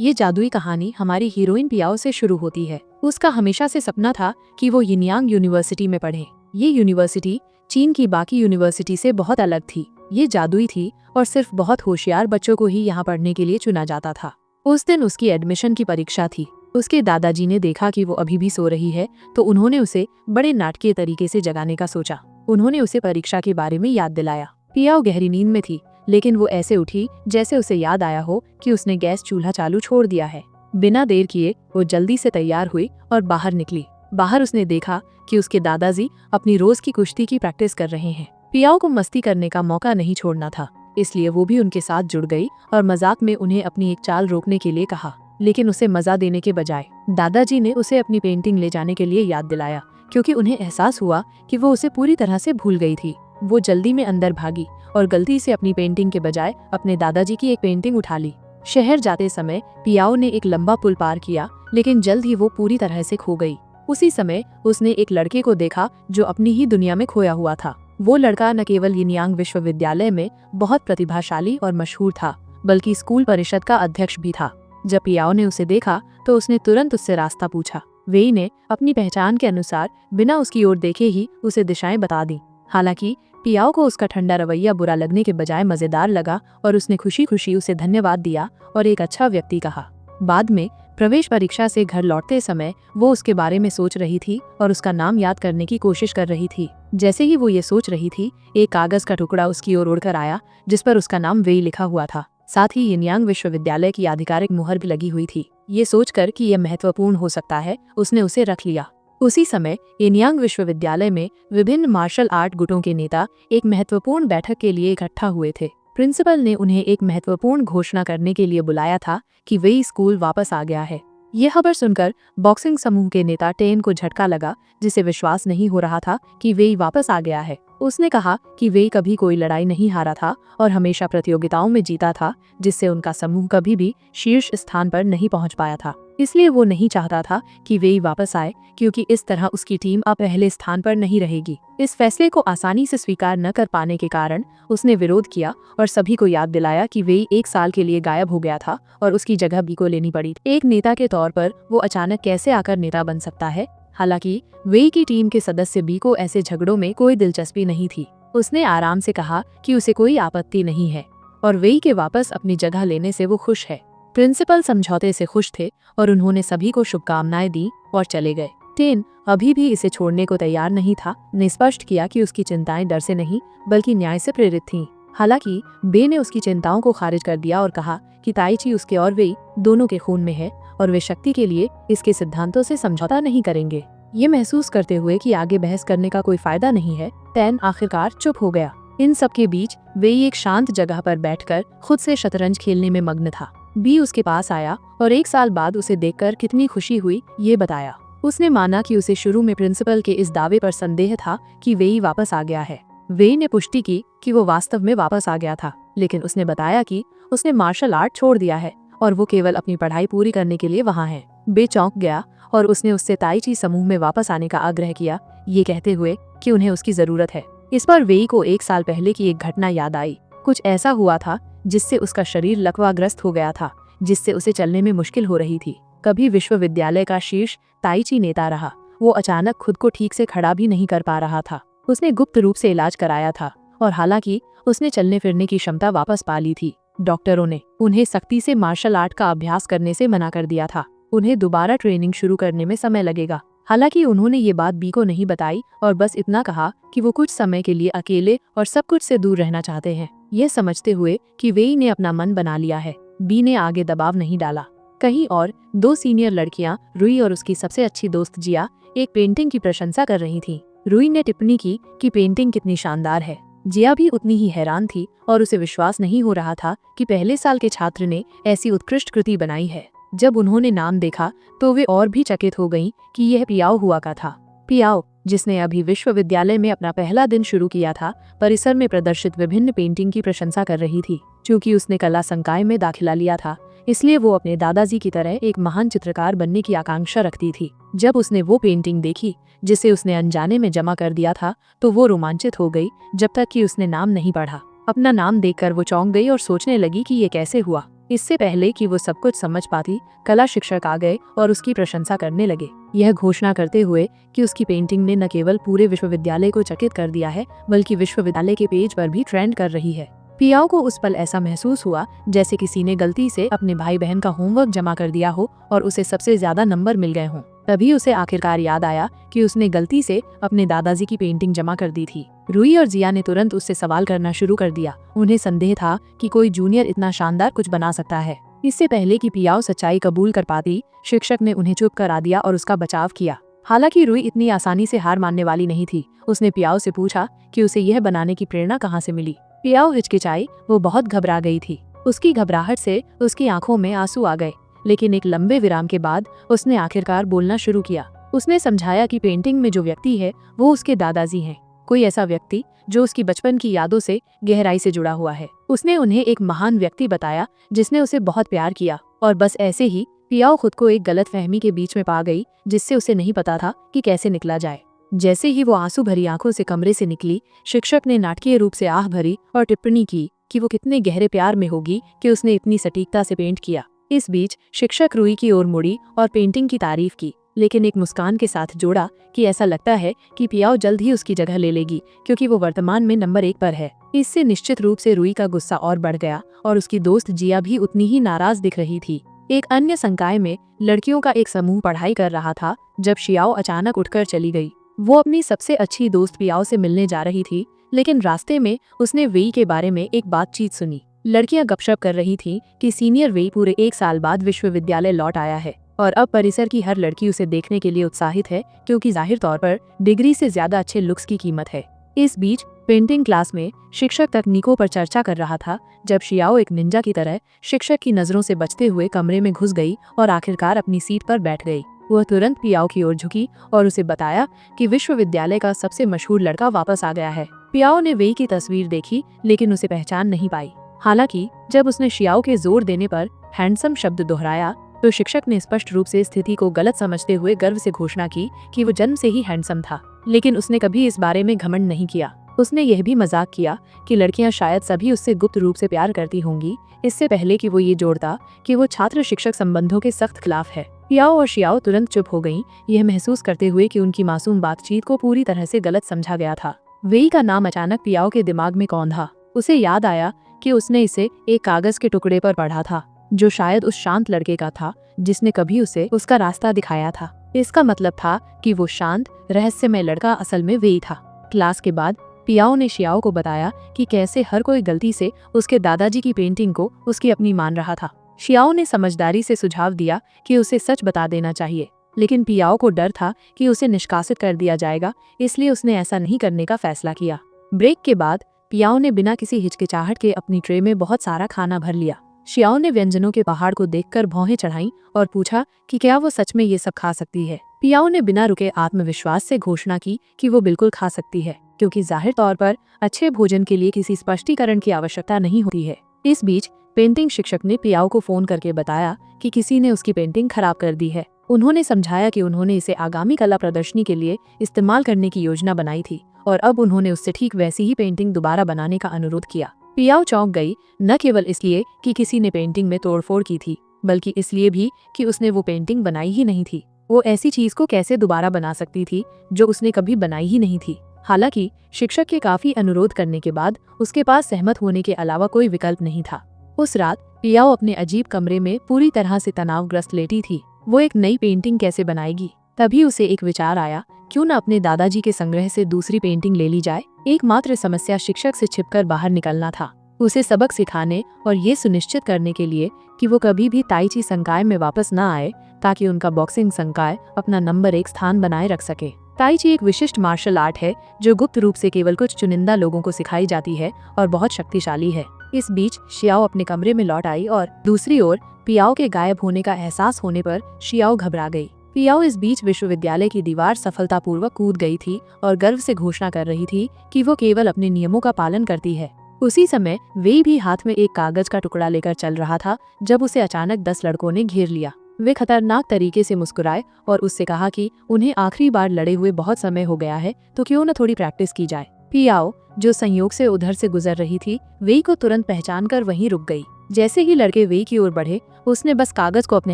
ये जादुई कहानी हमारी हीरोइन पियाओ से शुरू होती है। उसका हमेशा से सपना था कि वो यिनयांग यूनिवर्सिटी में पढ़े। ये यूनिवर्सिटी चीन की बाकी यूनिवर्सिटी से बहुत अलग थी। ये जादुई थी और सिर्फ बहुत होशियार बच्चों को ही यहाँ पढ़ने के लिए चुना जाता था। उस दिन उसकी एडमिशन की परीक्षा थी। उसके दादाजी ने देखा कि वो अभी भी सो रही है, तो उन्होंने उसे बड़े नाटकीय तरीके से जगाने का सोचा। उन्होंने उसे परीक्षा के बारे में याद दिलाया। पियाओ गहरी नींद में थी, लेकिन वो ऐसे उठी जैसे उसे याद आया हो कि उसने गैस चूल्हा चालू छोड़ दिया है। बिना देर किए वो जल्दी से तैयार हुई और बाहर निकली। बाहर उसने देखा कि उसके दादाजी अपनी रोज की कुश्ती की प्रैक्टिस कर रहे हैं। पियाओ को मस्ती करने का मौका नहीं छोड़ना था, इसलिए वो भी उनके साथ जुड़ गई और मजाक में उन्हें अपनी एक चाल रोकने के लिए कहा। लेकिन उसे मजा देने के बजाय दादाजी ने उसे अपनी पेंटिंग ले जाने के लिए याद दिलाया, क्योंकि उन्हें एहसास हुआ कि वो उसे पूरी तरह से भूल गई थी। वो जल्दी में अंदर भागी और गलती से अपनी पेंटिंग के बजाय अपने दादाजी की एक पेंटिंग उठा ली। शहर जाते समय पियाओ ने एक लंबा पुल पार किया, लेकिन जल्द ही वो पूरी तरह से खो गई। उसी समय उसने एक लड़के को देखा जो अपनी ही दुनिया में खोया हुआ था। वो लड़का न केवल यिनयांग विश्वविद्यालय में बहुत प्रतिभाशाली और मशहूर था, बल्कि स्कूल परिषद का अध्यक्ष भी था। जब पियाओ ने उसे देखा तो उसने तुरंत उससे रास्ता पूछा। वेई ने अपनी पहचान के अनुसार बिना उसकी ओर देखे ही उसे दिशाएं बता दी। हालांकि पियाओ को उसका ठंडा रवैया बुरा लगने के बजाय मजेदार लगा और उसने खुशी खुशी उसे धन्यवाद दिया और एक अच्छा व्यक्ति कहा। बाद में प्रवेश परीक्षा से घर लौटते समय वो उसके बारे में सोच रही थी और उसका नाम याद करने की कोशिश कर रही थी। जैसे ही वो ये सोच रही थी, एक कागज का टुकड़ा उसकी ओर उड़कर आया, जिस पर उसका नाम वेई लिखा हुआ था। साथ ही यिनयांग विश्वविद्यालय की आधिकारिक मुहर भी लगी हुई थी। ये सोचकर कि यह महत्वपूर्ण हो सकता है, उसने उसे रख लिया। उसी समय यिनयांग विश्वविद्यालय में विभिन्न मार्शल आर्ट गुटों के नेता एक महत्वपूर्ण बैठक के लिए इकट्ठा हुए थे। प्रिंसिपल ने उन्हें एक महत्वपूर्ण घोषणा करने के लिए बुलाया था कि वेई स्कूल वापस आ गया है। यह खबर सुनकर बॉक्सिंग समूह के नेता टेन को झटका लगा, जिसे विश्वास नहीं हो रहा था कि वेई वापस आ गया है। उसने कहा कि वेई कभी कोई लड़ाई नहीं हारा था और हमेशा प्रतियोगिताओं में जीता था, जिससे उनका समूह कभी भी शीर्ष स्थान पर नहीं पहुंच पाया था। इसलिए वो नहीं चाहता था कि वेई वापस आए, क्योंकि इस तरह उसकी टीम अब पहले स्थान पर नहीं रहेगी। इस फैसले को आसानी से स्वीकार न कर पाने के कारण उसने विरोध किया और सभी को याद दिलाया कि वेई एक साल के लिए गायब हो गया था और उसकी जगह बी को लेनी पड़ी। एक नेता के तौर पर वो अचानक कैसे आकर नेता बन सकता है? हालांकि वेई की टीम के सदस्य बी को ऐसे झगड़ों में कोई दिलचस्पी नहीं थी। उसने आराम से कहा कि उसे कोई आपत्ति नहीं है और वेई के वापस अपनी जगह लेने से वो खुश है। प्रिंसिपल समझौते से खुश थे और उन्होंने सभी को शुभकामनाएं दी और चले गए। टेन अभी भी इसे छोड़ने को तैयार नहीं था, ने स्पष्ट किया कि उसकी चिंताएं डर से नहीं बल्कि न्याय से प्रेरित थीं। हालांकि बे ने उसकी चिंताओं को खारिज कर दिया और कहा कि ताइची उसके और वेई दोनों के खून में है और वे शक्ति के लिए इसके सिद्धांतों से समझौता नहीं करेंगे। ये महसूस करते हुए कि आगे बहस करने का कोई फायदा नहीं है, टेन आखिरकार चुप हो गया। इन सब के बीच वेई एक शांत जगह पर बैठकर खुद से शतरंज खेलने में मग्न था। बी उसके पास आया और एक साल बाद उसे देखकर कितनी खुशी हुई ये बताया। उसने माना कि उसे शुरू में प्रिंसिपल के इस दावे पर संदेह था कि वेई वापस आ गया है। वेई ने पुष्टि की कि वो वास्तव में वापस आ गया था, लेकिन उसने बताया कि उसने मार्शल आर्ट छोड़ दिया है और वो केवल अपनी पढ़ाई पूरी करने के लिए वहाँ है। बे चौंक गया और उसने उससे ताइची समूह में वापस आने का आग्रह किया, ये कहते हुए कि उन्हें उसकी जरूरत है। इस पर वेई को एक साल पहले की एक घटना याद आई। कुछ ऐसा हुआ था जिससे उसका शरीर लकवाग्रस्त हो गया था, जिससे उसे चलने में मुश्किल हो रही थी। कभी विश्वविद्यालय का शीर्ष ताइची नेता रहा, वो अचानक खुद को ठीक से खड़ा भी नहीं कर पा रहा था। उसने गुप्त रूप से इलाज कराया था और हालांकि उसने चलने फिरने की क्षमता वापस पा ली थी। डॉक्टरों ने उन्हें सख्ती से मार्शल आर्ट का अभ्यास करने से मना कर दिया था। उन्हें दोबारा ट्रेनिंग शुरू करने में समय लगेगा। हालांकि उन्होंने ये बात बी को नहीं बताई और बस इतना कहा कि वो कुछ समय के लिए अकेले और सब कुछ से दूर रहना चाहते हैं। ये समझते हुए कि वेई ने अपना मन बना लिया है, बी ने आगे दबाव नहीं डाला। कहीं और दो सीनियर लड़कियां, रुई और उसकी सबसे अच्छी दोस्त जिया, एक पेंटिंग की प्रशंसा कर रही थी। रुई ने टिप्पणी की कि पेंटिंग कितनी शानदार है। जिया भी उतनी ही हैरान थी और उसे विश्वास नहीं हो रहा था कि पहले साल के छात्र ने ऐसी उत्कृष्ट कृति बनाई है। जब उन्होंने नाम देखा तो वे और भी चकित हो गईं कि यह पियाओ हुआ का था। पियाओ, जिसने अभी विश्वविद्यालय में अपना पहला दिन शुरू किया था, परिसर में प्रदर्शित विभिन्न पेंटिंग की प्रशंसा कर रही थी। चूंकि उसने कला संकाय में दाखिला लिया था, इसलिए वो अपने दादाजी की तरह एक महान चित्रकार बनने की आकांक्षा रखती थी। जब उसने वो पेंटिंग देखी जिसे उसने अनजाने में जमा कर दिया था, तो वो रोमांचित हो गई, जब तक कि उसने नाम नहीं पढ़ा। अपना नाम देखकर वो चौंक गई और सोचने लगी कि ये कैसे हुआ। इससे पहले कि वो सब कुछ समझ पाती, कला शिक्षक आ गए और उसकी प्रशंसा करने लगे, यह घोषणा करते हुए कि उसकी पेंटिंग ने न केवल पूरे विश्वविद्यालय को चकित कर दिया है, बल्कि विश्वविद्यालय के पेज पर भी ट्रेंड कर रही है। पियाओ को उस पल ऐसा महसूस हुआ जैसे किसी ने गलती से अपने भाई बहन का होमवर्क जमा कर दिया हो और उसे सबसे ज्यादा नंबर मिल गए हों। तभी उसे आखिरकार याद आया कि उसने गलती से अपने दादाजी की पेंटिंग जमा कर दी थी। रूई और जिया ने तुरंत उससे सवाल करना शुरू कर दिया। उन्हें संदेह था कि कोई जूनियर इतना शानदार कुछ बना सकता है। इससे पहले कि पियाओ सच्चाई कबूल कर पाती, शिक्षक ने उन्हें चुप करा दिया और उसका बचाव किया। हालांकि रूई इतनी आसानी से हार मानने वाली नहीं थी। उसने पियाओ से पूछा कि उसे यह बनाने की प्रेरणा कहाँ से मिली। पियाओ हिचकिचाई, वो बहुत घबरा गई थी। उसकी घबराहट से उसकी आंखों में आंसू आ गए, लेकिन एक लंबे विराम के बाद उसने आखिरकार बोलना शुरू किया। उसने समझाया कि पेंटिंग में जो व्यक्ति है वो उसके दादाजी हैं, कोई ऐसा व्यक्ति जो उसकी बचपन की यादों से गहराई से जुड़ा हुआ है। उसने उन्हें एक महान व्यक्ति बताया जिसने उसे बहुत प्यार किया। और बस ऐसे ही पियाओ खुद को एक गलतफहमी के बीच में पा गई, जिससे उसे नहीं पता था कि कैसे निकला जाए। जैसे ही वो आंसू भरी आंखों से कमरे से निकली, शिक्षक ने नाटकीय रूप से आह भरी और टिप्पणी की कि वो कितने गहरे प्यार में होगी कि उसने इतनी सटीकता से पेंट किया। इस बीच शिक्षक रूई की ओर मुड़ी और पेंटिंग की तारीफ की, लेकिन एक मुस्कान के साथ जोड़ा कि ऐसा लगता है कि पियाओ जल्द ही उसकी जगह ले लेगी, क्योंकि वो वर्तमान में नंबर 1 पर है। इससे निश्चित रूप से रूई का गुस्सा और बढ़ गया और उसकी दोस्त जिया भी उतनी ही नाराज दिख रही थी। एक अन्य संकाय में लड़कियों का एक समूह पढ़ाई कर रहा था जब शियाओ अचानक उठकर चली गई। वो अपनी सबसे अच्छी दोस्त पियाओ से मिलने जा रही थी, लेकिन रास्ते में उसने वेई के बारे में एक बातचीत सुनी। लड़कियां गपशप कर रही थीं कि सीनियर वेई पूरे 1 साल बाद विश्वविद्यालय लौट आया है और अब परिसर की हर लड़की उसे देखने के लिए उत्साहित है, क्योंकि जाहिर तौर पर डिग्री से ज्यादा अच्छे लुक्स की कीमत है। इस बीच पेंटिंग क्लास में शिक्षक तकनीकों पर चर्चा कर रहा था जब शियाओ एक निंजा की तरह शिक्षक की नजरों से बचते हुए कमरे में घुस गई और आखिरकार अपनी सीट पर बैठ गई। वह तुरंत पियाओ की ओर झुकी और उसे बताया कि विश्वविद्यालय का सबसे मशहूर लड़का वापस आ गया है। पियाओ ने वेई की तस्वीर देखी, लेकिन उसे पहचान नहीं पाई। हालांकि जब उसने शियाओ के जोर देने पर हैंडसम शब्द दोहराया, तो शिक्षक ने स्पष्ट रूप से स्थिति को गलत समझते हुए गर्व से घोषणा की कि वो जन्म से ही हैंडसम था। लेकिन उसने कभी इस बारे में घमंड नहीं किया। उसने यह भी मजाक किया कि लड़कियां शायद सभी उससे गुप्त रूप से प्यार करती होंगी, इससे पहले कि वो ये जोड़ता कि वो छात्र शिक्षक संबंधों के सख्त खिलाफ है। पियाओ और शियाओ तुरंत चुप हो गईं, यह महसूस करते हुए कि उनकी मासूम बातचीत को पूरी तरह से गलत समझा गया था। वेई का नाम अचानक पियाओ के दिमाग में कौंधा। उसे याद आया कि उसने इसे एक कागज के टुकड़े पर पढ़ा था, जो शायद उस शांत लड़के का था जिसने कभी उसे उसका रास्ता दिखाया था। इसका मतलब था कि वो शांत रहस्यमय लड़का असल में वेई था। क्लास के बाद पियाओ ने शियाओ को बताया कि कैसे हर कोई गलती से उसके दादाजी की पेंटिंग को उसकी अपनी मान रहा था। शियाओ ने समझदारी से सुझाव दिया कि उसे सच बता देना चाहिए, लेकिन पियाओ को डर था कि उसे निष्कासित कर दिया जाएगा, इसलिए उसने ऐसा नहीं करने का फैसला किया। ब्रेक के बाद पियाओ ने बिना किसी हिचकिचाहट के अपनी ट्रे में बहुत सारा खाना भर लिया। शियाओ ने व्यंजनों के पहाड़ को देखकर भौहें चढ़ाईं और पूछा कि क्या वो सच में ये सब खा सकती है। पियाओ ने बिना रुके आत्मविश्वास से घोषणा की कि वो बिल्कुल खा सकती है, क्योंकि जाहिर तौर पर अच्छे भोजन के लिए किसी स्पष्टीकरण की आवश्यकता नहीं होती है। इस बीच पेंटिंग शिक्षक ने पियाओ को फोन करके बताया कि किसी ने उसकी पेंटिंग खराब कर दी है। उन्होंने समझाया कि उन्होंने इसे आगामी कला प्रदर्शनी के लिए इस्तेमाल करने की योजना बनाई थी और अब उन्होंने उससे ठीक वैसी ही पेंटिंग दोबारा बनाने का अनुरोध किया। पियाओ चौंक गई, न केवल इसलिए कि किसी ने पेंटिंग में तोड़फोड़ की थी, बल्कि इसलिए भी कि उसने वो पेंटिंग बनाई ही नहीं थी। वो ऐसी चीज को कैसे दोबारा बना सकती थी जो उसने कभी बनाई ही नहीं थी। हालांकि शिक्षक के काफी अनुरोध करने के बाद उसके पास सहमत होने के अलावा कोई विकल्प नहीं था। उस रात पियाओ अपने अजीब कमरे में पूरी तरह से तनावग्रस्त लेटी थी। वो एक नई पेंटिंग कैसे बनाएगी? तभी उसे एक विचार आया, क्यों न अपने दादाजी के संग्रह से दूसरी पेंटिंग ले ली जाए। एकमात्र समस्या शिक्षक से छिपकर बाहर निकलना था, उसे सबक सिखाने और ये सुनिश्चित करने के लिए कि वो कभी भी ताइची संकाय में वापस न आए, ताकि उनका बॉक्सिंग संकाय अपना नंबर 1 स्थान बनाए रख सके। ताइची एक विशिष्ट मार्शल आर्ट है जो गुप्त रूप से केवल कुछ चुनिंदा लोगों को सिखाई जाती है और बहुत शक्तिशाली है। इस बीच शियाओ अपने कमरे में लौट आई और दूसरी ओर पियाओ के गायब होने का एहसास होने पर शियाओ घबरा गई। पियाओ इस बीच विश्वविद्यालय की दीवार सफलतापूर्वक कूद गई थी और गर्व से घोषणा कर रही थी कि वो केवल अपने नियमों का पालन करती है। उसी समय वे भी हाथ में एक कागज का टुकड़ा लेकर चल रहा था जब उसे अचानक 10 लड़कों ने घेर लिया। वे खतरनाक तरीके से मुस्कुराए और उससे कहा कि उन्हें आखिरी बार लड़े हुए बहुत समय हो गया है, तो क्यों न थोड़ी प्रैक्टिस की जाए। पियाओ, जो संयोग से उधर से गुजर रही थी, वेई को तुरंत पहचान कर वहीं रुक गई। जैसे ही लड़के वेई की ओर बढ़े, उसने बस कागज को अपने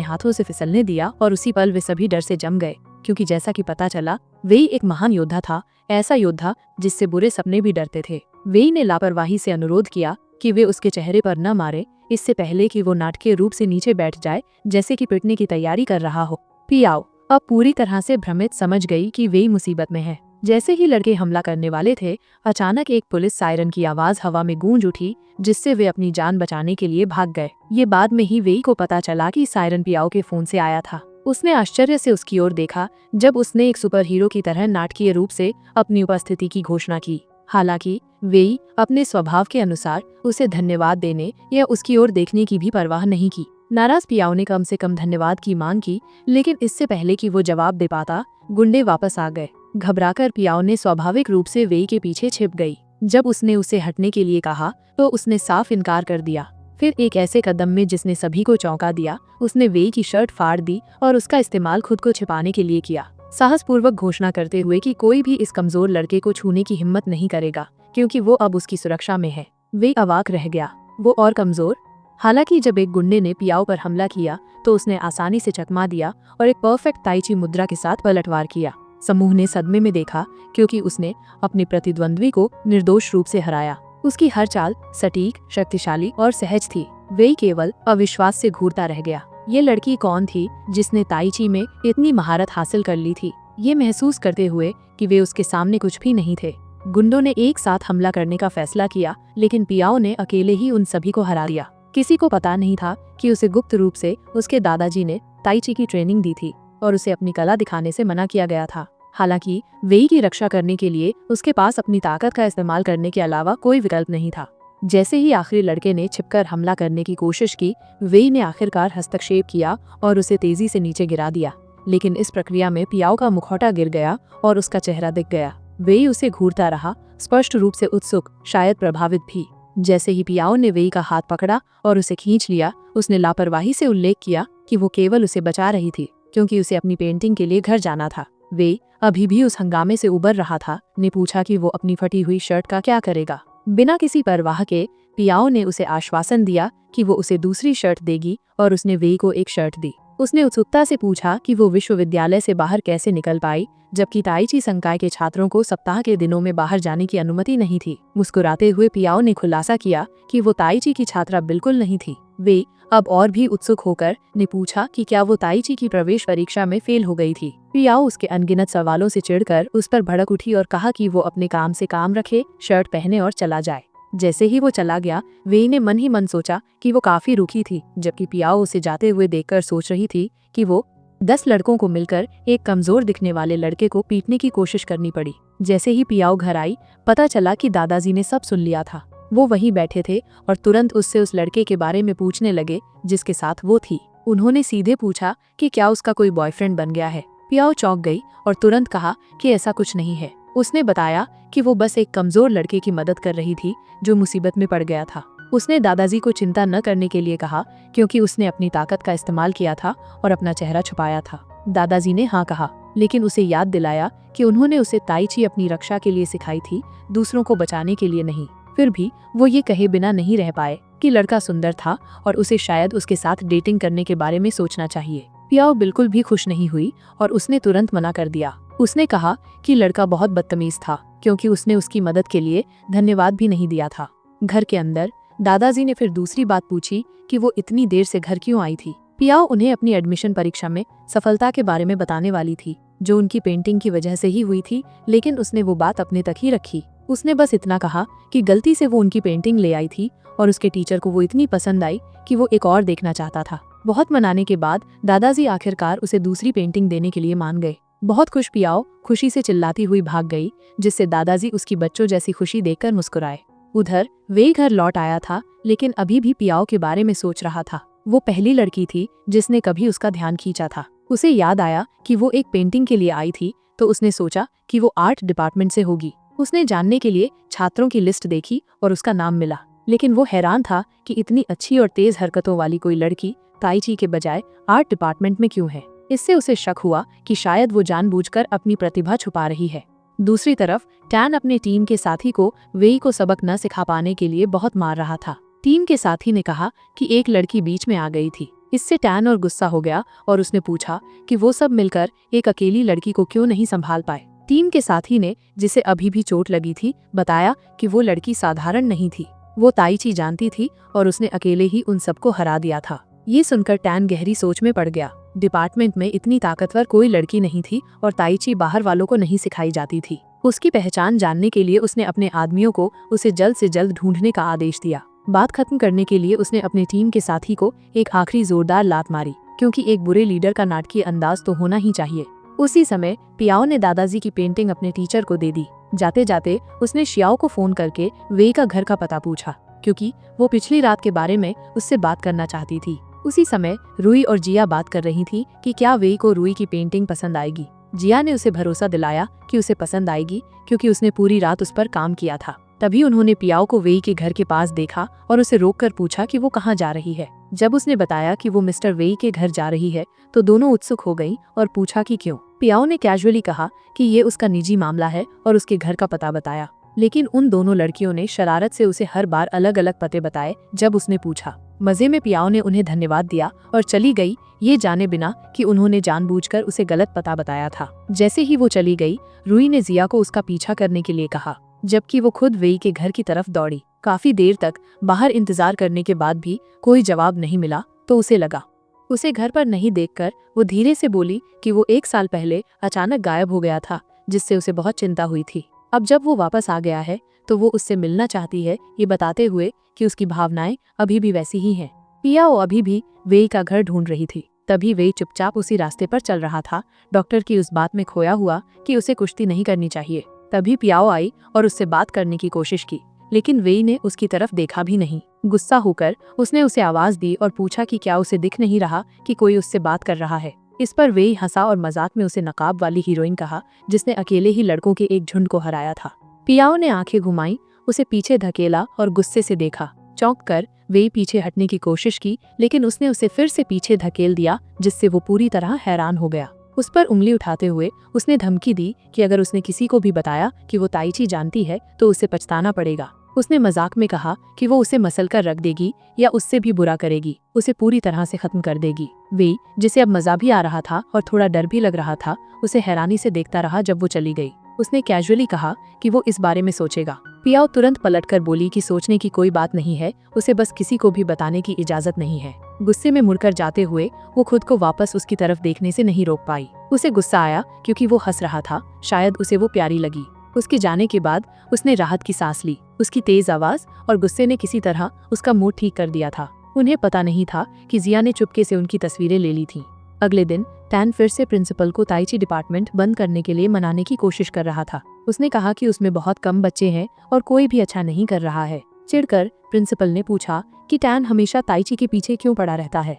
हाथों से फिसलने दिया और उसी पल वे सभी डर से जम गए, क्योंकि जैसा कि पता चला वेई एक महान योद्धा था, ऐसा योद्धा जिससे बुरे सपने भी डरते थे। वेई ने लापरवाही से अनुरोध किया कि वे उसके चेहरे पर न मारे, इससे पहले कि वो नाटकीय रूप से नीचे बैठ जाए, जैसे कि पिटने की तैयारी कर रहा हो। पियाओ अब पूरी तरह से भ्रमित समझ गई कि वेई मुसीबत में है। जैसे ही लड़के हमला करने वाले थे, अचानक एक पुलिस सायरन की आवाज हवा में गूंज उठी, जिससे वे अपनी जान बचाने के लिए भाग गए। ये बाद में ही वेई को पता चला कि सायरन पियाओ के फोन से आया था। उसने आश्चर्य से उसकी ओर देखा जब उसने एक सुपर हीरो की तरह नाटकीय रूप से अपनी उपस्थिति की घोषणा की। हालांकि वेई अपने स्वभाव के अनुसार उसे धन्यवाद देने या उसकी ओर देखने की भी परवाह नहीं की। नाराज पियाओ ने कम से कम धन्यवाद की मांग की, लेकिन इससे पहले कि वो जवाब दे पाता, गुंडे वापस आ गए। घबराकर पियाओ ने स्वाभाविक रूप से वेई के पीछे छिप गई। जब उसने उसे हटने के लिए कहा तो उसने साफ इनकार कर दिया। फिर एक ऐसे कदम में जिसने सभी को चौंका दिया, उसने वेई की शर्ट फाड़ दी और उसका इस्तेमाल खुद को छिपाने के लिए किया, साहसपूर्वक घोषणा करते हुए कि कोई भी इस कमजोर लड़के को छूने की हिम्मत नहीं करेगा, क्योंकि वो अब उसकी सुरक्षा में है। वेई अवाक रह गया, वो और कमजोर। हालांकि जब एक गुंडे ने पियाओ पर हमला किया तो उसने आसानी से चकमा दिया और एक परफेक्ट ताइची मुद्रा के साथ पलटवार किया। समूह ने सदमे में देखा, क्योंकि उसने अपने प्रतिद्वंद्वी को निर्दोष रूप से हराया। उसकी हर चाल सटीक, शक्तिशाली और सहज थी। वेई केवल अविश्वास से घूरता रह गया। ये लड़की कौन थी जिसने ताइची में इतनी महारत हासिल कर ली थी? ये महसूस करते हुए कि वे उसके सामने कुछ भी नहीं थे, गुंडों ने एक साथ हमला करने का फैसला किया, लेकिन पियाओ ने अकेले ही उन सभी को हरा दिया। किसी को पता नहीं था कि उसे गुप्त रूप से उसके दादाजी ने ताइची की ट्रेनिंग दी थी और उसे अपनी कला दिखाने से मना किया गया था। हालांकि वेई की रक्षा करने के लिए उसके पास अपनी ताकत का इस्तेमाल करने के अलावा कोई विकल्प नहीं था। जैसे ही आखिरी लड़के ने छिपकर हमला करने की कोशिश की, वेई ने आखिरकार हस्तक्षेप किया और उसे तेजी से नीचे गिरा दिया। लेकिन इस प्रक्रिया में पियाओ का मुखौटा गिर गया और उसका चेहरा दिख गया। वेई उसे घूरता रहा, स्पष्ट रूप से उत्सुक, शायद प्रभावित भी। जैसे ही पियाओ ने वेई का हाथ पकड़ा और उसे खींच लिया, उसने लापरवाही से उल्लेख किया कि वो केवल उसे बचा रही थी, क्योंकि उसे अपनी पेंटिंग के लिए घर जाना था। वेई अभी भी उस हंगामे से उबर रहा था, ने पूछा कि वो अपनी फटी हुई शर्ट का क्या करेगा। बिना किसी परवाह के पियाओ ने उसे आश्वासन दिया कि वो उसे दूसरी शर्ट देगी और उसने वेई को एक शर्ट दी। उसने उत्सुकता से पूछा कि वो विश्वविद्यालय से बाहर कैसे निकल पाई, जबकि ताइची संकाय के छात्रों को सप्ताह के दिनों में बाहर जाने की अनुमति नहीं थी। मुस्कुराते हुए पियाओ ने खुलासा किया कि वो ताइची की छात्रा बिल्कुल नहीं थी। वे अब और भी उत्सुक होकर ने पूछा कि क्या वो ताइची की प्रवेश परीक्षा में फेल हो गई थी। पियाओ उसके अनगिनत सवालों से चिढ़कर उस पर भड़क उठी और कहा कि वो अपने काम से काम रखे, शर्ट पहने और चला जाए। जैसे ही वो चला गया, वेई ने मन ही मन सोचा कि वो काफी रुखी थी, जबकि पियाओ उसे जाते हुए देखकर सोच रही थी कि वो 10 लड़कों को मिलकर एक कमजोर दिखने वाले लड़के को पीटने की कोशिश करनी पड़ी। जैसे ही पियाओ घर आई, पता चला कि दादाजी ने सब सुन लिया था। वो वहीं बैठे थे और तुरंत उससे उस लड़के के बारे में पूछने लगे जिसके साथ वो थी। उन्होंने सीधे पूछा कि क्या उसका कोई बॉयफ्रेंड बन गया है। पियाओ चौंक गई और तुरंत कहा कि ऐसा कुछ नहीं है। उसने बताया कि वो बस एक कमजोर लड़के की मदद कर रही थी जो मुसीबत में पड़ गया था। उसने दादाजी को चिंता न करने के लिए कहा, क्योंकि उसने अपनी ताकत का इस्तेमाल किया था और अपना चेहरा छुपाया था। दादाजी ने हाँ कहा, लेकिन उसे याद दिलाया कि उन्होंने उसे ताइची अपनी रक्षा के लिए सिखाई थी, दूसरों को बचाने के लिए नहीं। फिर भी वो ये कहे बिना नहीं रह पाए कि लड़का सुंदर था और उसे शायद उसके साथ डेटिंग करने के बारे में सोचना चाहिए। पियाओ बिल्कुल भी खुश नहीं हुई और उसने तुरंत मना कर दिया। उसने कहा कि लड़का बहुत बदतमीज था, क्योंकि उसने उसकी मदद के लिए धन्यवाद भी नहीं दिया था। घर के अंदर दादाजी ने फिर दूसरी बात पूछी कि वो इतनी देर से घर क्यों आई थी। पियाओ उन्हें अपनी एडमिशन परीक्षा में सफलता के बारे में बताने वाली थी, जो उनकी पेंटिंग की वजह से ही हुई थी, लेकिन उसने वो बात अपने तक ही रखी। उसने बस इतना कहा कि गलती से वो उनकी पेंटिंग ले आई थी और उसके टीचर को वो इतनी पसंद आई कि वो एक और देखना चाहता था। बहुत मनाने के बाद दादाजी आखिरकार उसे दूसरी पेंटिंग देने के लिए मान गए। बहुत खुश पियाओ खुशी से चिल्लाती हुई भाग गई, जिससे दादाजी उसकी बच्चों जैसी खुशी देखकर मुस्कुराए। उधर वे घर लौट आया था, लेकिन अभी भी पियाओ के बारे में सोच रहा था। वो पहली लड़की थी जिसने कभी उसका ध्यान खींचा था। उसे याद आया कि वो एक पेंटिंग के लिए आई थी, तो उसने सोचा कि वो आर्ट डिपार्टमेंट से होगी। उसने जानने के लिए छात्रों की लिस्ट देखी और उसका नाम मिला, लेकिन वो हैरान था कि इतनी अच्छी और तेज हरकतों वाली कोई लड़की ताइची के बजाय आर्ट डिपार्टमेंट में क्यों है। इससे उसे शक हुआ कि शायद वो जानबूझकर अपनी प्रतिभा छुपा रही है। दूसरी तरफ टैन अपने टीम के साथी को वेई को सबक न सिखा पाने के लिए बहुत मार रहा था। टीम के साथी ने कहा कि एक लड़की बीच में आ गई थी। इससे टैन और गुस्सा हो गया और उसने पूछा कि वो सब मिलकर एक अकेली लड़की को क्यों नहीं संभाल पाए। टीम के साथी ने, जिसे अभी भी चोट लगी थी, बताया कि वो लड़की साधारण नहीं थी, वो ताइची जानती थी और उसने अकेले ही उन सबको हरा दिया था। ये सुनकर टैन गहरी सोच में पड़ गया। डिपार्टमेंट में इतनी ताकतवर कोई लड़की नहीं थी और ताइची बाहर वालों को नहीं सिखाई जाती थी। उसकी पहचान जानने के लिए उसने अपने आदमियों को उसे जल्द से जल्द ढूंढने का आदेश दिया। बात खत्म करने के लिए उसने अपने टीम के साथी को एक आखिरी जोरदार लात मारी, क्योंकि एक बुरे लीडर का नाटकीय अंदाज तो होना ही चाहिए। उसी समय पियाओ ने दादाजी की पेंटिंग अपने टीचर को दे दी। जाते जाते उसने शियाओ को फोन करके वेई का घर का पता पूछा, क्योंकि वो पिछली रात के बारे में उससे बात करना चाहती थी। उसी समय रुई और जिया बात कर रही थी कि क्या वेई को रुई की पेंटिंग पसंद आएगी। जिया ने उसे भरोसा दिलाया कि उसे पसंद आएगी, क्योंकि उसने पूरी रात उस पर काम किया था। तभी उन्होंने पियाओ को वेई के घर के पास देखा और उसे रोककर पूछा कि वो कहाँ जा रही है। जब उसने बताया कि वो मिस्टर वेई के घर जा रही है तो दोनों उत्सुक हो गईं और पूछा कि क्यों। पियाओ ने कैजुअली कहा कि ये उसका निजी मामला है और उसके घर का पता बताया, लेकिन उन दोनों लड़कियों ने शरारत से उसे हर बार अलग अलग पते बताए जब उसने पूछा। मजे में पियाओ ने उन्हें धन्यवाद दिया और चली गई, ये जाने बिना कि उन्होंने जानबूझकर उसे गलत पता बताया था। जैसे ही वो चली गई, रुई ने जिया को उसका पीछा करने के लिए कहा, जबकि वो खुद वेई के घर की तरफ दौड़ी। काफी देर तक बाहर इंतजार करने के बाद भी कोई जवाब नहीं मिला तो उसे लगा। उसे घर पर नहीं देखकर वो धीरे से बोली कि वो 1 साल पहले अचानक गायब हो गया था, जिससे उसे बहुत चिंता हुई थी। अब जब वो वापस आ गया है तो वो उससे मिलना चाहती है, ये बताते हुए कि उसकी भावनाएं अभी भी वैसी ही हैं। पियाओ अभी भी वेई का घर ढूंढ रही थी। तभी वेई चुपचाप उसी रास्ते पर चल रहा था, डॉक्टर की उस बात में खोया हुआ कि उसे कुश्ती नहीं करनी चाहिए। तभी पियाओ आई और उससे बात करने की कोशिश की, लेकिन वेई ने उसकी तरफ देखा भी नहीं। गुस्सा होकर उसने उसे आवाज दी और पूछा कि क्या उसे दिख नहीं रहा कि कोई उससे बात कर रहा है। इस पर वेई हंसा और मजाक में उसे नकाब वाली हीरोइन कहा, जिसने अकेले ही लड़कों के एक झुंड को हराया था। पियाओ ने आंखें घुमाई, उसे पीछे धकेला और गुस्से से देखा। चौंक कर वेई पीछे हटने की कोशिश की, लेकिन उसने उसे फिर से पीछे धकेल दिया, जिससे वो पूरी तरह हैरान हो गया। उस पर उंगली उठाते हुए उसने धमकी दी कि अगर उसने किसी को भी बताया कि वो ताइची जानती है तो उसे पछताना पड़ेगा। उसने मजाक में कहा कि वो उसे मसल कर रख देगी या उससे भी बुरा करेगी, उसे पूरी तरह से खत्म कर देगी। वेई, जिसे अब मजा भी आ रहा था और थोड़ा डर भी लग रहा था, उसे हैरानी से देखता रहा जब वो चली गई। उसने कैजुअली कहा कि वो इस बारे में सोचेगा। पियाओ तुरंत पलटकर बोली कि सोचने की कोई बात नहीं है, उसे बस किसी को भी बताने की इजाजत नहीं है। गुस्से में मुड़कर जाते हुए वो खुद को वापस उसकी तरफ देखने से नहीं रोक पाई। उसे गुस्सा आया क्योंकि वो हंस रहा था, शायद उसे वो प्यारी लगी। उसके जाने के बाद उसने राहत की सांस ली। उसकी तेज आवाज और गुस्से ने किसी तरह उसका मूड ठीक कर दिया था। उन्हें पता नहीं था कि जिया ने चुपके से उनकी तस्वीरें ले ली थीं। अगले दिन टैन फिर से प्रिंसिपल को ताइची डिपार्टमेंट बंद करने के लिए मनाने की कोशिश कर रहा था। उसने कहा कि उसमें बहुत कम बच्चे हैं और कोई भी अच्छा नहीं कर रहा है। चिढ़कर प्रिंसिपल ने पूछा कि टैन हमेशा ताइची के पीछे क्यों पड़ा रहता है।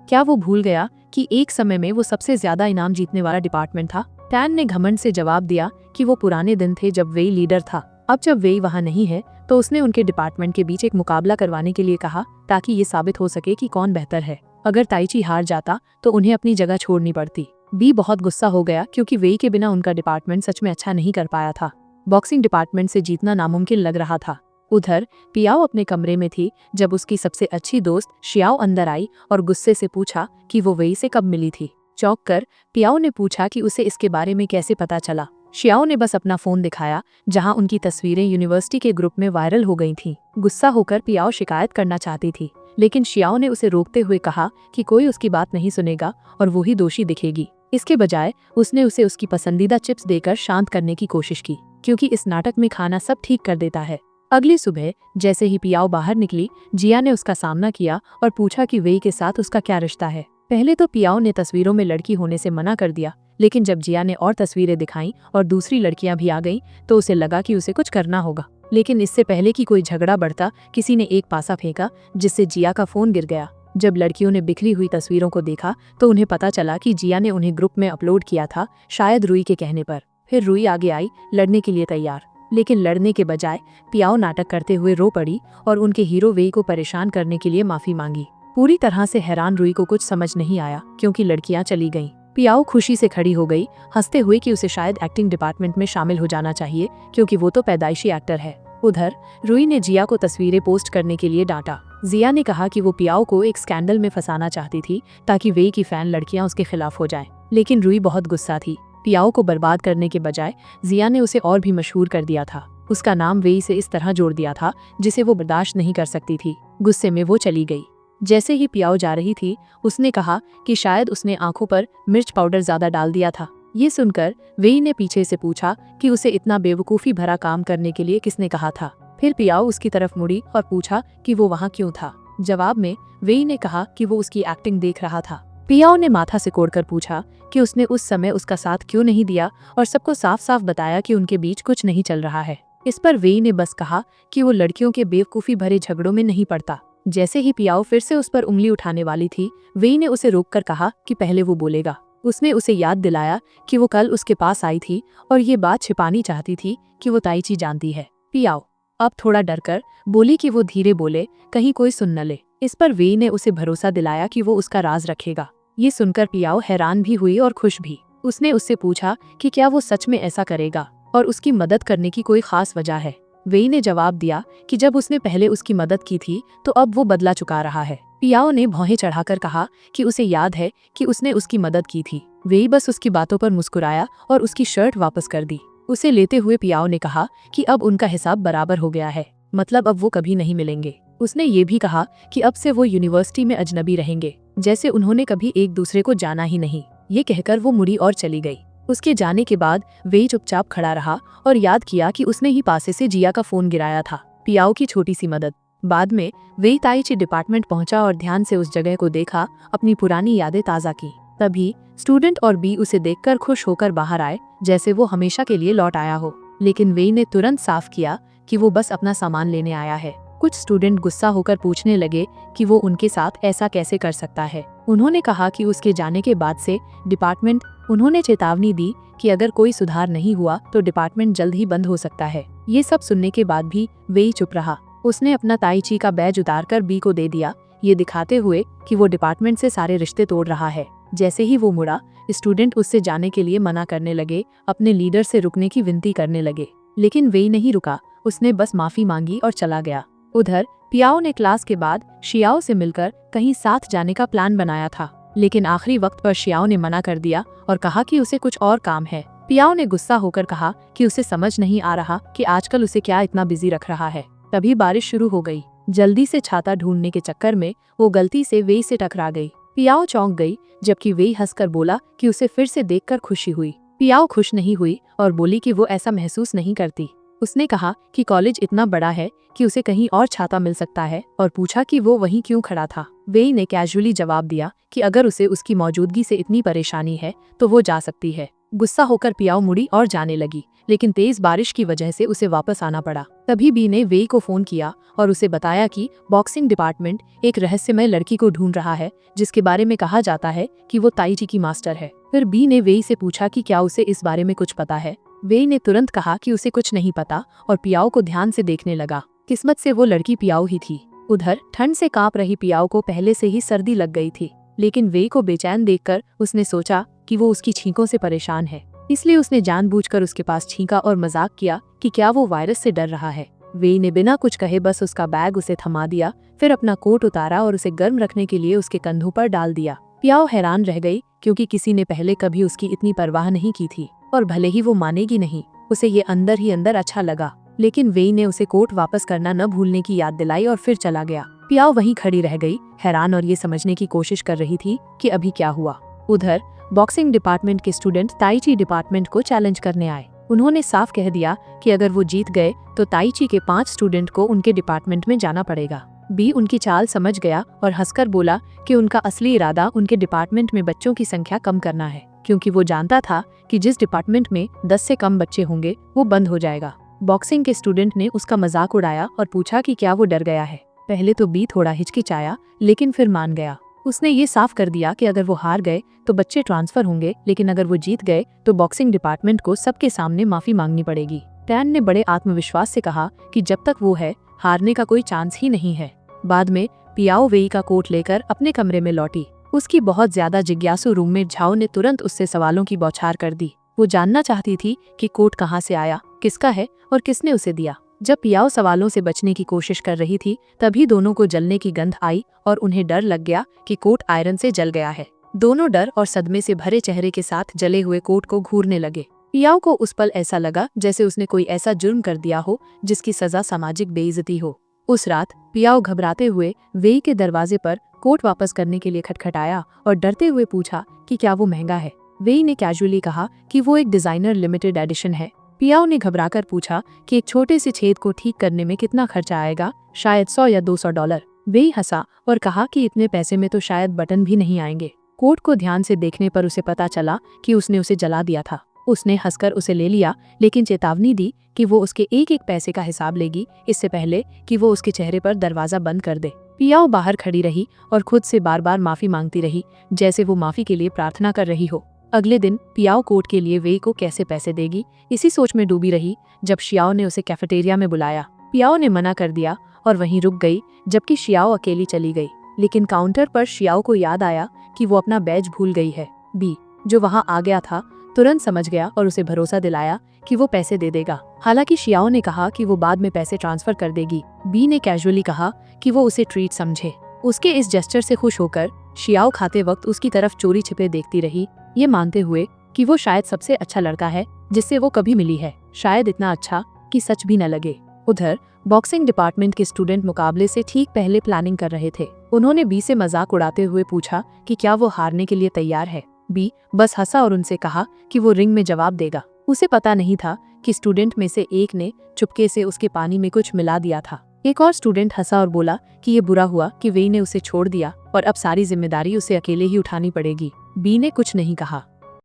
क्या वो भूल गया कि एक समय में वो सबसे ज्यादा इनाम जीतने वाला डिपार्टमेंट था। टैन ने घमंड से जवाब दिया कि वो पुराने दिन थे जब वेई लीडर था। अब जब वेई वहाँ नहीं है तो उसने उनके डिपार्टमेंट के बीच एक मुकाबला करवाने के लिए कहा, ताकि ये साबित हो सके कि कौन बेहतर है। अगर ताइची हार जाता तो उन्हें अपनी जगह छोड़नी पड़ती। बी बहुत गुस्सा हो गया क्योंकि वेई के बिना उनका डिपार्टमेंट सच में अच्छा नहीं कर पाया था। बॉक्सिंग डिपार्टमेंट से जीतना नामुमकिन लग रहा था। उधर पियाओ अपने कमरे में थी जब उसकी सबसे अच्छी दोस्त शियाओ अंदर आई और गुस्से से पूछा कि वो वेई से कब मिली थी। चौंक कर पियाओ ने पूछा कि उसे इसके बारे में कैसे पता चला। शियाओ ने बस अपना फोन दिखाया, जहां उनकी तस्वीरें यूनिवर्सिटी के ग्रुप में वायरल हो गई थीं। गुस्सा होकर पियाओ शिकायत करना चाहती थी, लेकिन शियाओ ने उसे रोकते हुए कहा कि कोई उसकी बात नहीं सुनेगा और वो ही दोषी दिखेगी। इसके बजाय उसने उसे उसकी पसंदीदा चिप्स देकर शांत करने की कोशिश की, क्योंकि इस नाटक में खाना सब ठीक कर देता है। अगली सुबह जैसे ही पियाओ बाहर निकली, जिया ने उसका सामना किया और पूछा कि वेई के साथ उसका क्या रिश्ता है। पहले तो पियाओ ने तस्वीरों में लड़की होने से मना कर दिया, लेकिन जब जिया ने और तस्वीरें दिखाईं और दूसरी लड़कियां भी आ गईं, तो उसे लगा कि उसे कुछ करना होगा। लेकिन इससे पहले कि कोई झगड़ा बढ़ता, किसी ने एक पासा फेंका, जिससे जिया का फोन गिर गया। जब लड़कियों ने बिखरी हुई तस्वीरों को देखा तो उन्हें पता चला कि जिया ने उन्हें ग्रुप में अपलोड किया था, शायद रुई के कहने पर। फिर रुई आगे आई, लड़ने के लिए तैयार, लेकिन लड़ने के बजाय पियाओ नाटक करते हुए रो पड़ी और उनके हीरो वेई को परेशान करने के लिए माफी मांगी। पूरी तरह से हैरान रुई को कुछ समझ नहीं आया, क्योंकि लड़कियां चली गईं। पियाओ खुशी से खड़ी हो गई, हंसते हुए कि उसे शायद एक्टिंग डिपार्टमेंट में शामिल हो जाना चाहिए, क्योंकि वो तो पैदाइशी एक्टर है। उधर रुई ने जिया को तस्वीरें पोस्ट करने के लिए डांटा। जिया ने कहा कि वो पियाओ को एक स्कैंडल में फंसाना चाहती थी ताकि वेई की फैन लड़कियां उसके खिलाफ हो जाएं। लेकिन रुई बहुत गुस्सा थी। पियाओ को बर्बाद करने के बजाय जिया ने उसे और भी मशहूर कर दिया था। उसका नाम वेई से इस तरह जोड़ दिया था जिसे वो बर्दाश्त नहीं कर सकती थी। गुस्से में वो चली गई। जैसे ही पियाओ जा रही थी उसने कहा कि शायद उसने आंखों पर मिर्च पाउडर ज्यादा डाल दिया था। ये सुनकर वेई ने पीछे से पूछा कि उसे इतना बेवकूफ़ी भरा काम करने के लिए किसने कहा था। फिर पियाओ उसकी तरफ मुड़ी और पूछा कि वो वहाँ क्यों था। जवाब में वेई ने कहा कि वो उसकी एक्टिंग देख रहा था। पियाओ ने माथा सिकोड़कर पूछा कि उसने उस समय उसका साथ क्यों नहीं दिया और सबको साफ साफ बताया कि उनके बीच कुछ नहीं चल रहा है। इस पर वेई ने बस कहा कि वो लड़कियों के बेवकूफ़ी भरे झगड़ों में नहीं पड़ता। जैसे ही पियाओ फिर से उस पर उंगली उठाने वाली थी, वेई ने उसे रोककर कहा कि पहले वो बोलेगा। उसने उसे याद दिलाया कि वो कल उसके पास आई थी और ये बात छिपानी चाहती थी कि वो ताइची जानती है। पियाओ अब थोड़ा डरकर बोली कि वो धीरे बोले, कहीं कोई सुन न ले। इस पर वेई ने उसे भरोसा दिलाया कि वो उसका राज रखेगा। ये सुनकर पियाओ हैरान भी हुई और खुश भी। उसने उससे पूछा कि क्या वो सच में ऐसा करेगा और उसकी मदद करने की कोई खास वजह है। वेई ने जवाब दिया कि जब उसने पहले उसकी मदद की थी तो अब वो बदला चुका रहा है। पियाओ ने भौहें चढ़ाकर कहा कि उसे याद है कि उसने उसकी मदद की थी। वेई बस उसकी बातों पर मुस्कुराया और उसकी शर्ट वापस कर दी। उसे लेते हुए पियाओ ने कहा कि अब उनका हिसाब बराबर हो गया है, मतलब अब वो कभी नहीं मिलेंगे। उसने ये भी कहा कि अब से वो यूनिवर्सिटी में अजनबी रहेंगे, जैसे उन्होंने कभी एक दूसरे को जाना ही नहीं। ये कहकर वो मुड़ी और चली गई। उसके जाने के बाद वेई चुपचाप खड़ा रहा और याद किया कि उसने ही पासे से जिया का फोन गिराया था। पियाओ की छोटी सी मदद। बाद में वेई ताइची डिपार्टमेंट पहुंचा और ध्यान से उस जगह को देखा, अपनी पुरानी यादें ताज़ा की। तभी स्टूडेंट और बी उसे देखकर खुश होकर बाहर आए, जैसे वो हमेशा के लिए लौट आया हो। लेकिन वेई ने तुरंत साफ किया कि वो बस अपना सामान लेने आया है। कुछ स्टूडेंट गुस्सा होकर पूछने लगे कि वो उनके साथ ऐसा कैसे कर सकता है। उन्होंने कहा कि उसके जाने के बाद से डिपार्टमेंट, उन्होंने चेतावनी दी कि अगर कोई सुधार नहीं हुआ तो डिपार्टमेंट जल्द ही बंद हो सकता है। ये सब सुनने के बाद भी वेई चुप रहा। उसने अपना ताइची का बैज उतारकर बी को दे दिया, ये दिखाते हुए कि वो डिपार्टमेंट से सारे रिश्ते तोड़ रहा है। जैसे ही वो मुड़ा, स्टूडेंट उससे जाने के लिए मना करने लगे, अपने लीडर से रुकने की विनती करने लगे। लेकिन वेई नहीं रुका, उसने बस माफी मांगी और चला गया। उधर पियाओ ने क्लास के बाद शियाओ से मिलकर कहीं साथ जाने का प्लान बनाया था, लेकिन आखिरी वक्त पर शियाओ ने मना कर दिया और कहा कि उसे कुछ और काम है। पियाओ ने गुस्सा होकर कहा कि उसे समझ नहीं आ रहा कि आजकल उसे क्या इतना बिजी रख रहा है। तभी बारिश शुरू हो गई। जल्दी से छाता ढूंढने के चक्कर में वो गलती से वेई से टकरा गई। पियाओ चौंक गई, जबकि वेई हंसकर बोला कि उसे फिर से देखकर खुशी हुई। पियाओ खुश नहीं हुई और बोली कि वो ऐसा महसूस नहीं करती। उसने कहा कि कॉलेज इतना बड़ा है कि उसे कहीं और छाता मिल सकता है और पूछा कि वो वहीं क्यों खड़ा था। वेई ने कैजुअली जवाब दिया कि अगर उसे उसकी मौजूदगी से इतनी परेशानी है तो वो जा सकती है। गुस्सा होकर पियाओ मुड़ी और जाने लगी, लेकिन तेज बारिश की वजह से उसे वापस आना पड़ा। तभी बी ने वेई को फोन किया और उसे बताया कि बॉक्सिंग डिपार्टमेंट एक रहस्यमय लड़की को ढूंढ रहा है, जिसके बारे में कहा जाता है कि वो ताइची की मास्टर है। फिर बी ने वेई से पूछा कि क्या उसे इस बारे में कुछ पता है। वेई ने तुरंत कहा कि उसे कुछ नहीं पता और पियाओ को ध्यान से देखने लगा। किस्मत से वो लड़की पियाओ ही थी। उधर ठंड से कांप रही पियाओ को पहले से ही सर्दी लग गई थी, लेकिन वेई को बेचैन देखकर उसने सोचा कि वो उसकी छींकों से परेशान है, इसलिए उसने जानबूझकर उसके पास छींका और मजाक किया कि क्या वो वायरस से डर रहा है। वेई ने बिना कुछ कहे बस उसका बैग उसे थमा दिया, फिर अपना कोट उतारा और उसे गर्म रखने के लिए उसके कंधों पर डाल दिया। पियाओ हैरान रह गई, क्योंकि किसी ने पहले कभी उसकी इतनी परवाह नहीं की थी, और भले ही वो मानेगी नहीं, उसे ये अंदर ही अंदर अच्छा लगा। लेकिन वेई ने उसे कोट वापस करना न भूलने की याद दिलाई और फिर चला गया। पियाओ वहीं खड़ी रह गई, हैरान, और ये समझने की कोशिश कर रही थी कि अभी क्या हुआ। उधर बॉक्सिंग डिपार्टमेंट के स्टूडेंट ताइची डिपार्टमेंट को चैलेंज करने आए। उन्होंने साफ कह दिया कि अगर वो जीत गए तो ताइची के 5 स्टूडेंट को उनके डिपार्टमेंट में जाना पड़ेगा। बी उनकी चाल समझ गया और हंसकर बोला कि उनका असली इरादा उनके डिपार्टमेंट में बच्चों की संख्या कम करना है, क्योंकि वो जानता था कि जिस डिपार्टमेंट में 10 से कम बच्चे होंगे वो बंद हो जाएगा। बॉक्सिंग के स्टूडेंट ने उसका मजाक उड़ाया और पूछा कि क्या वो डर गया है। पहले तो बी थोड़ा हिचकिचाया, लेकिन फिर मान गया। उसने ये साफ कर दिया कि अगर वो हार गए तो बच्चे ट्रांसफर होंगे, लेकिन अगर वो जीत गए तो बॉक्सिंग डिपार्टमेंट को सबके सामने माफी मांगनी पड़ेगी। टैन ने बड़े आत्मविश्वास से कहा कि जब तक वो है, हारने का कोई चांस ही नहीं है। बाद में पियाओ वेई का कोट लेकर अपने कमरे में लौटी। उसकी बहुत ज्यादा जिज्ञासु रूममेट झाओ ने तुरंत उससे सवालों की बौछार कर दी। वो जानना चाहती थी कि कोट कहाँ से आया, किसका है और किसने उसे दिया। जब पियाओ सवालों से बचने की कोशिश कर रही थी तभी दोनों को जलने की गंध आई और उन्हें डर लग गया कि कोट आयरन से जल गया है। दोनों डर और सदमे से भरे चेहरे के साथ जले हुए कोट को घूरने लगे। पियाओ को उस पल ऐसा लगा जैसे उसने कोई ऐसा जुर्म कर दिया हो जिसकी सजा सामाजिक बेइज्जती हो। उस रात पियाओ घबराते हुए वेई के दरवाजे पर कोट वापस करने के लिए खटखटाया और डरते हुए पूछा कि क्या वो महंगा है। वेई ने कैजुअली कहा कि वो एक डिजाइनर लिमिटेड एडिशन है। पियाओ ने घबराकर पूछा कि एक छोटे से छेद को ठीक करने में कितना खर्चा आएगा, शायद 100 या 200 डॉलर। वेई हंसा और कहा कि इतने पैसे में तो शायद बटन भी नहीं आएंगे। कोट को ध्यान से देखने पर उसे पता चला कि उसने उसे जला दिया था। उसने हंसकर उसे ले लिया लेकिन चेतावनी दी कि वो उसके एक एक पैसे का हिसाब लेगी इससे पहले कि वो उसके चेहरे पर दरवाजा बंद कर दे। पियाओ बाहर खड़ी रही और खुद से बार बार माफी मांगती रही जैसे वो माफी के लिए प्रार्थना कर रही हो। अगले दिन पियाओ कोट के लिए वेई को कैसे पैसे देगी इसी सोच में डूबी रही जब शियाओ ने उसे कैफेटेरिया में बुलाया। पियाओ ने मना कर दिया और वहीं रुक गई जबकि शियाओ अकेली चली गई। लेकिन काउंटर पर शियाओ को याद आया कि वो अपना बैज भूल गई है। बी, जो वहां आ गया था, तुरंत समझ गया और उसे भरोसा दिलाया कि वो पैसे दे देगा। हालांकि शियाओ ने कहा कि वो बाद में पैसे ट्रांसफर कर देगी। बी ने कैजुअली कहा कि वो उसे ट्रीट समझे। उसके इस जेस्चर से खुश होकर शियाओ खाते वक्त उसकी तरफ चोरी छिपे देखती रही, ये मानते हुए कि वो शायद सबसे अच्छा लड़का है जिससे वो कभी मिली है, शायद इतना अच्छा कि सच भी न लगे। उधर बॉक्सिंग डिपार्टमेंट के स्टूडेंट मुकाबले से ठीक पहले प्लानिंग कर रहे थे। उन्होंने बी से मजाक उड़ाते हुए पूछा कि क्या वो हारने के लिए तैयार है। बी बस हंसा और उनसे कहा कि वो रिंग में जवाब देगा। उसे पता नहीं था कि स्टूडेंट में से एक ने चुपके से उसके पानी में कुछ मिला दिया था। एक और स्टूडेंट हंसा और बोला कि ये बुरा हुआ कि वेई ने उसे छोड़ दिया और अब सारी जिम्मेदारी उसे अकेले ही उठानी पड़ेगी। बी ने कुछ नहीं कहा।